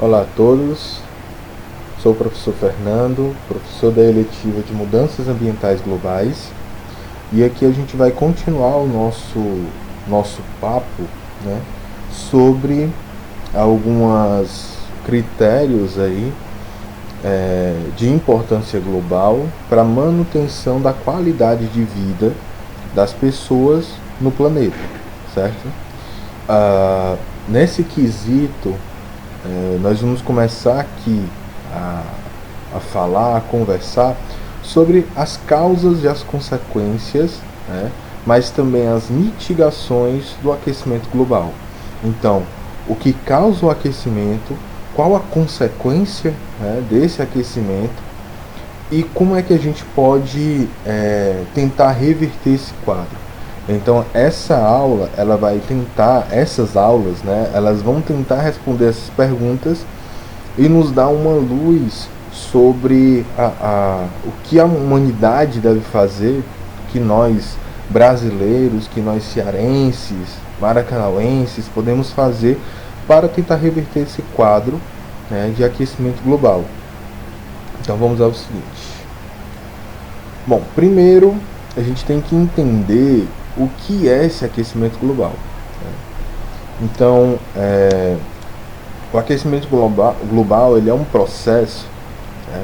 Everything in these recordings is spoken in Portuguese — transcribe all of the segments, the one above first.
Olá a todos, sou o professor Fernando, professor da eletiva de Mudanças Ambientais Globais, e aqui a gente vai continuar o nosso papo, né, sobre alguns critérios aí de importância global para a manutenção da qualidade de vida das pessoas no planeta, certo? Nesse quesito, nós vamos começar aqui a falar, a conversar sobre as causas e as consequências, né, mas também as mitigações do aquecimento global. Então, o que causa o aquecimento, qual a consequência, né, desse aquecimento e como é que a gente pode tentar reverter esse quadro. Então essa aula, ela vai tentar, essas aulas, né, elas vão tentar responder essas perguntas e nos dar uma luz sobre o que a humanidade deve fazer, que nós brasileiros, que nós cearenses, maracanauenses podemos fazer para tentar reverter esse quadro, né, de aquecimento global. Então vamos ao seguinte. Bom, primeiro a gente tem que entender o que é esse aquecimento global. Então, o aquecimento global ele é um processo, né,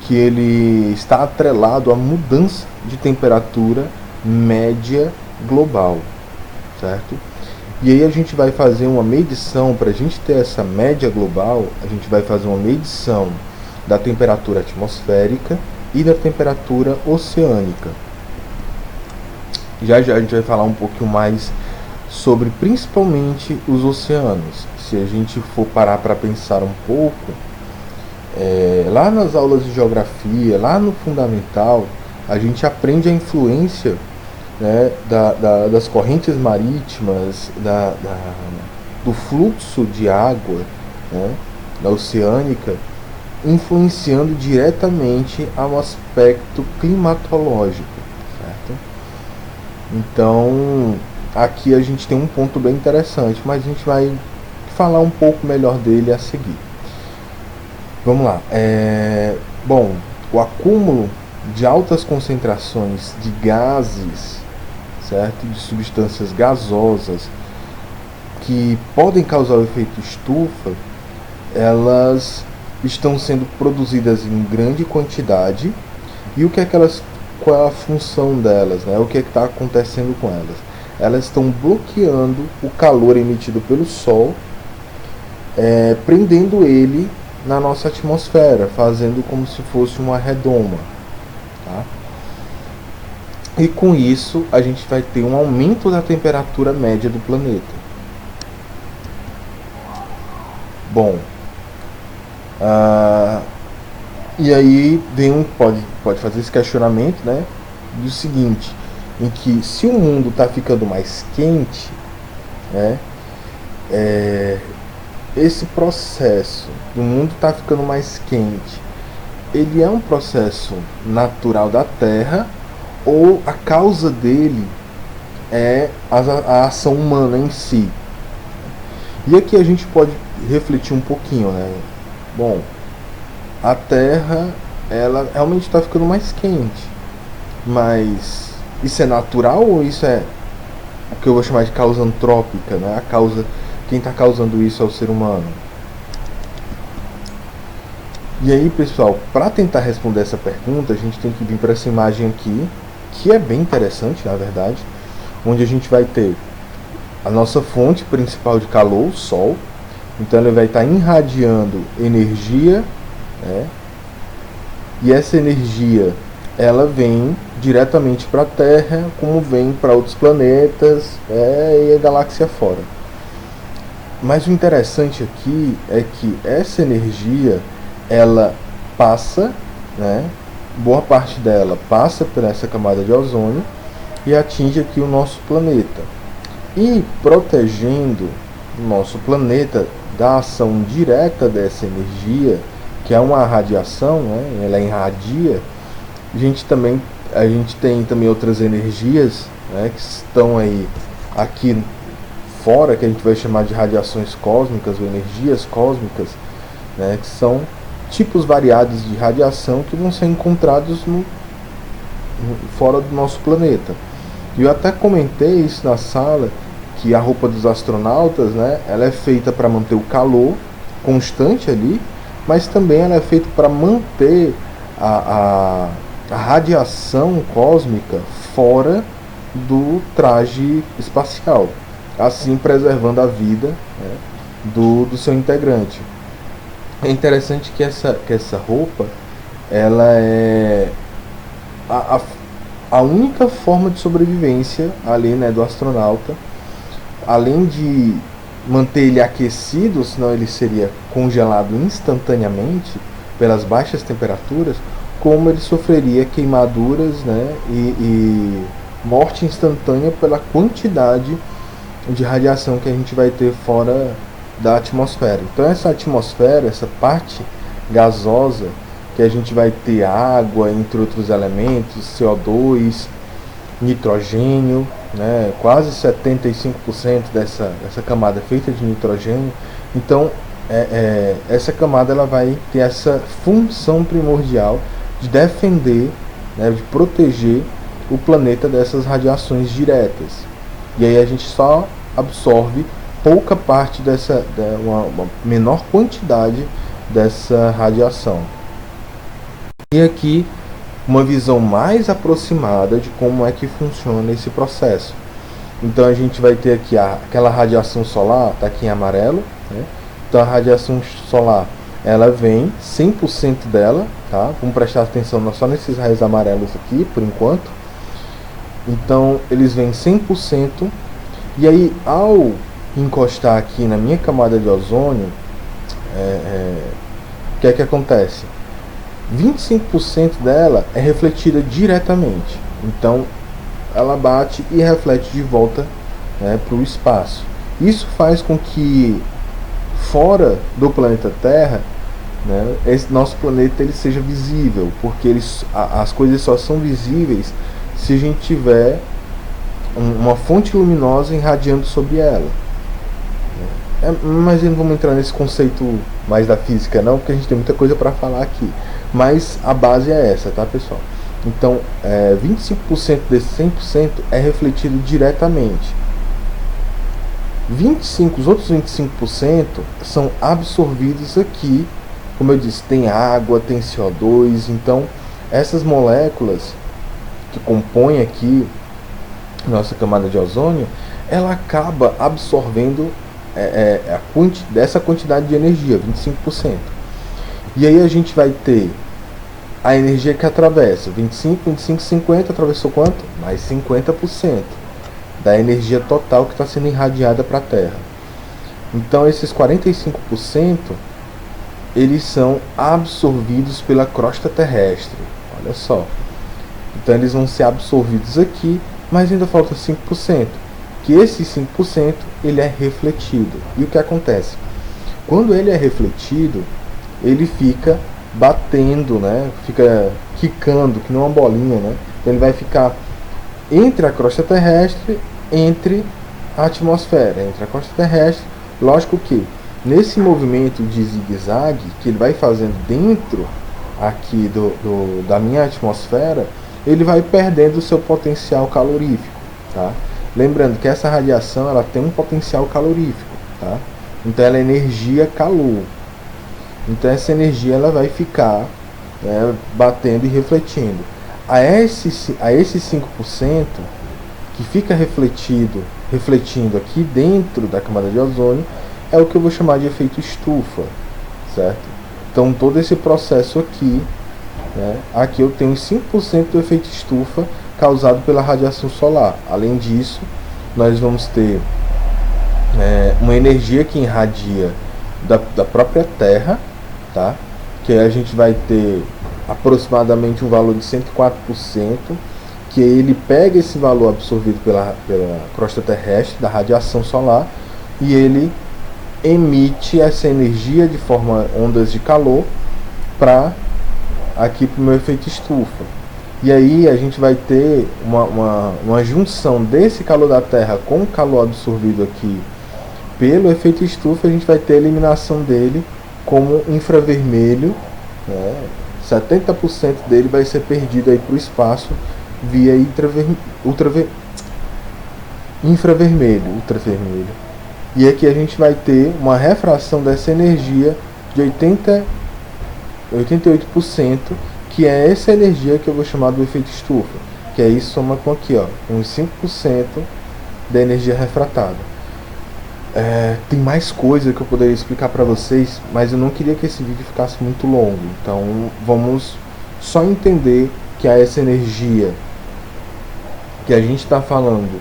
que ele está atrelado à mudança de temperatura média global, certo? E aí a gente vai fazer uma medição, para a gente ter essa média global, a gente vai fazer uma medição da temperatura atmosférica e da temperatura oceânica. Já a gente vai falar um pouquinho mais sobre principalmente os oceanos. Se a gente for parar para pensar um pouco, lá nas aulas de geografia, lá no fundamental, a gente aprende a influência, né, das correntes marítimas, do fluxo de água, né, da oceânica, influenciando diretamente ao aspecto climatológico, certo? Então, aqui a gente tem um ponto bem interessante, mas a gente vai falar um pouco melhor dele a seguir. Vamos lá. Bom, o acúmulo de altas concentrações de gases, certo? De substâncias gasosas que podem causar o efeito estufa, elas estão sendo produzidas em grande quantidade. E o que é que qual é a função delas, né? O que é que está acontecendo com elas? Elas estão bloqueando o calor emitido pelo Sol, prendendo ele na nossa atmosfera, fazendo como se fosse uma redoma, tá? E com isso a gente vai ter um aumento da temperatura média do planeta. Bom, e aí pode fazer esse questionamento, né, do seguinte, em que se o mundo está ficando mais quente, né, esse processo do mundo está ficando mais quente, ele é um processo natural da Terra ou a causa dele é a ação humana em si? E aqui a gente pode refletir um pouquinho, né? Bom, a Terra, ela realmente está ficando mais quente, mas isso é natural ou isso é o que eu vou chamar de causa antrópica, né? Quem está causando isso é o ser humano. E aí, pessoal, para tentar responder essa pergunta, a gente tem que vir para essa imagem aqui, que é bem interessante, na verdade, onde a gente vai ter a nossa fonte principal de calor, o Sol. Então ele vai estar irradiando energia, né? E essa energia, ela vem diretamente para a Terra, como vem para outros planetas, e a galáxia fora. Mas o interessante aqui é que essa energia, ela passa, né, boa parte dela passa por essa camada de ozônio e atinge aqui o nosso planeta. E protegendo o nosso planeta da ação direta dessa energia, que é uma radiação, né, ela irradia. A gente tem também outras energias, né, que estão aí aqui fora, que a gente vai chamar de radiações cósmicas ou energias cósmicas, né, que são tipos variados de radiação que vão ser encontrados fora do nosso planeta. E eu até comentei isso na sala, que a roupa dos astronautas, né, ela é feita para manter o calor constante ali, mas também ela é feita para manter a radiação cósmica fora do traje espacial, assim preservando a vida, né, do seu integrante. É interessante que essa roupa, ela é a única forma de sobrevivência ali, né, do astronauta, além de manter ele aquecido, senão ele seria congelado instantaneamente pelas baixas temperaturas, como ele sofreria queimaduras, né, e morte instantânea pela quantidade de radiação que a gente vai ter fora da atmosfera. Então essa atmosfera, essa parte gasosa, que a gente vai ter água, entre outros elementos, CO2, nitrogênio, né, quase 75% dessa camada é feita de nitrogênio. Então essa camada ela vai ter essa função primordial de defender, né, de proteger o planeta dessas radiações diretas. E aí a gente só absorve pouca parte uma menor quantidade dessa radiação. E aqui uma visão mais aproximada de como é que funciona esse processo. Então a gente vai ter aqui aquela radiação solar, está aqui em amarelo, né? Então a radiação solar, ela vem 100% dela, tá? Vamos prestar atenção só nesses raios amarelos aqui, por enquanto. Então eles vêm 100%, e aí ao encostar aqui na minha camada de ozônio, o que é que acontece? 25% dela é refletida diretamente, então ela bate e reflete de volta, né, para o espaço. Isso faz com que fora do planeta Terra, né, esse nosso planeta ele seja visível, porque as coisas só são visíveis se a gente tiver uma fonte luminosa irradiando sobre ela. Mas não vamos entrar nesse conceito mais da física não, porque a gente tem muita coisa para falar aqui. Mas a base é essa, tá, pessoal? Então, 25% desse 100% é refletido diretamente. Os outros 25% são absorvidos aqui. Como eu disse, tem água, tem CO2. Então, essas moléculas que compõem aqui nossa camada de ozônio, ela acaba absorvendo dessa quantidade de energia, 25%. E aí a gente vai ter a energia que atravessa 25, 25, 50, atravessou quanto? Mais 50% da energia total que está sendo irradiada para a Terra. Então esses 45% eles são absorvidos pela crosta terrestre. Olha só. Então eles vão ser absorvidos aqui, mas ainda falta 5%. Que esse 5% ele é refletido. E o que acontece? Quando ele é refletido, ele fica batendo, né? Fica quicando, que não é uma bolinha, né? Então ele vai ficar entre a crosta terrestre, entre a atmosfera, entre a crosta terrestre. Lógico que nesse movimento de zigue-zague que ele vai fazendo dentro aqui da minha atmosfera, ele vai perdendo o seu potencial calorífico, tá? Lembrando que essa radiação ela tem um potencial calorífico, tá? Então ela é energia calor. Então essa energia ela vai ficar, né, batendo e refletindo. A esses 5% que fica refletindo aqui dentro da camada de ozônio é o que eu vou chamar de efeito estufa, certo? Então todo esse processo aqui, né, aqui eu tenho 5% do efeito estufa causado pela radiação solar. Além disso, nós vamos ter uma energia que irradia da própria Terra, tá? Que aí a gente vai ter aproximadamente um valor de 104%, que ele pega esse valor absorvido pela crosta terrestre, da radiação solar, e ele emite essa energia de forma ondas de calor para aqui para o meu efeito estufa. E aí a gente vai ter uma junção desse calor da Terra com o calor absorvido aqui pelo efeito estufa. A gente vai ter a eliminação dele como infravermelho, né? 70% dele vai ser perdido aí para o espaço via infravermelho. E aqui a gente vai ter uma refração dessa energia de 88%, que é essa energia que eu vou chamar do efeito estufa, que aí soma com aqui, ó, uns 5% da energia refratada. Tem mais coisa que eu poderia explicar para vocês, mas eu não queria que esse vídeo ficasse muito longo, então vamos só entender que essa energia que a gente está falando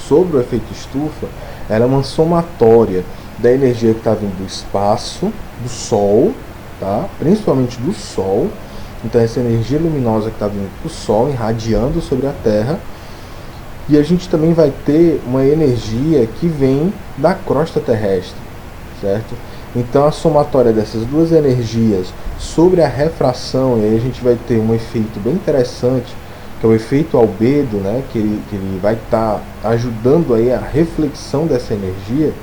sobre o efeito estufa, ela é uma somatória da energia que está vindo do espaço, do Sol, tá? Principalmente do Sol. Então essa energia luminosa que está vindo do Sol, irradiando sobre a Terra. E a gente também vai ter uma energia que vem da crosta terrestre, certo? Então a somatória dessas duas energias sobre a refração, e aí a gente vai ter um efeito bem interessante, que é o efeito albedo, né? que ele vai estar ajudando aí a reflexão dessa energia.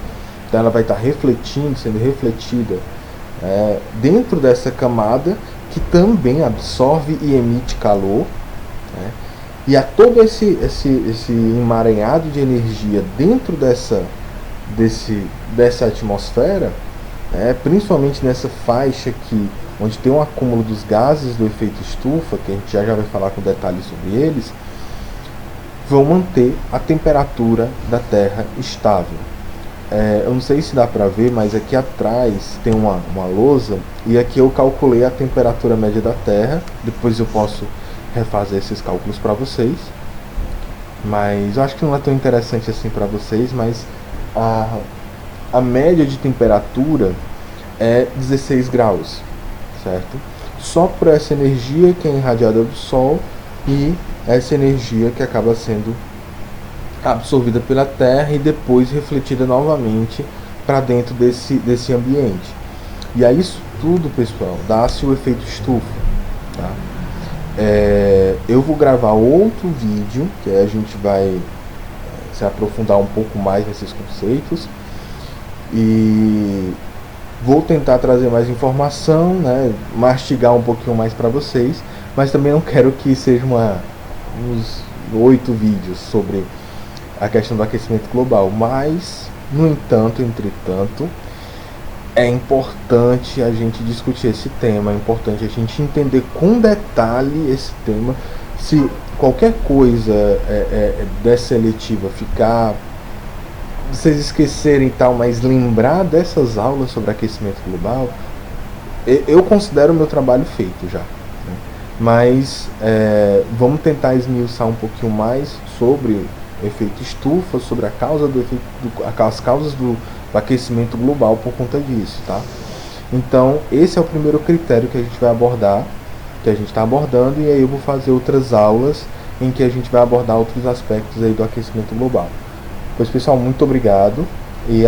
Então ela vai estar refletindo, sendo refletida dentro dessa camada que também absorve e emite calor, né? E há todo esse emaranhado de energia dentro dessa atmosfera, principalmente nessa faixa aqui, onde tem um acúmulo dos gases do efeito estufa, que a gente já vai falar com detalhes sobre eles, vão manter a temperatura da Terra estável. Eu não sei se dá para ver, mas aqui atrás tem uma lousa, e aqui eu calculei a temperatura média da Terra. Depois eu posso refazer esses cálculos para vocês, mas eu acho que não é tão interessante assim para vocês. Mas a média de temperatura é 16 graus, certo? Só por essa energia que é irradiada do Sol e essa energia que acaba sendo absorvida pela Terra e depois refletida novamente para dentro desse ambiente. E aí isso tudo, pessoal, dá-se o efeito estufa, tá? Eu vou gravar outro vídeo que a gente vai se aprofundar um pouco mais nesses conceitos e vou tentar trazer mais informação, né, mastigar um pouquinho mais para vocês, mas também não quero que seja uns 8 vídeos sobre a questão do aquecimento global. Mas, no entanto, entretanto, é importante a gente discutir esse tema, é importante a gente entender com detalhe esse tema. Se qualquer coisa dessa eletiva ficar, vocês esquecerem e tal, mas lembrar dessas aulas sobre aquecimento global, eu considero o meu trabalho feito já, né? Mas vamos tentar esmiuçar um pouquinho mais sobre o efeito estufa, sobre as causas do aquecimento global por conta disso, tá? Então esse é o primeiro critério que a gente vai abordar, que a gente está abordando, e aí eu vou fazer outras aulas em que a gente vai abordar outros aspectos aí do aquecimento global. Pois, pessoal, muito obrigado e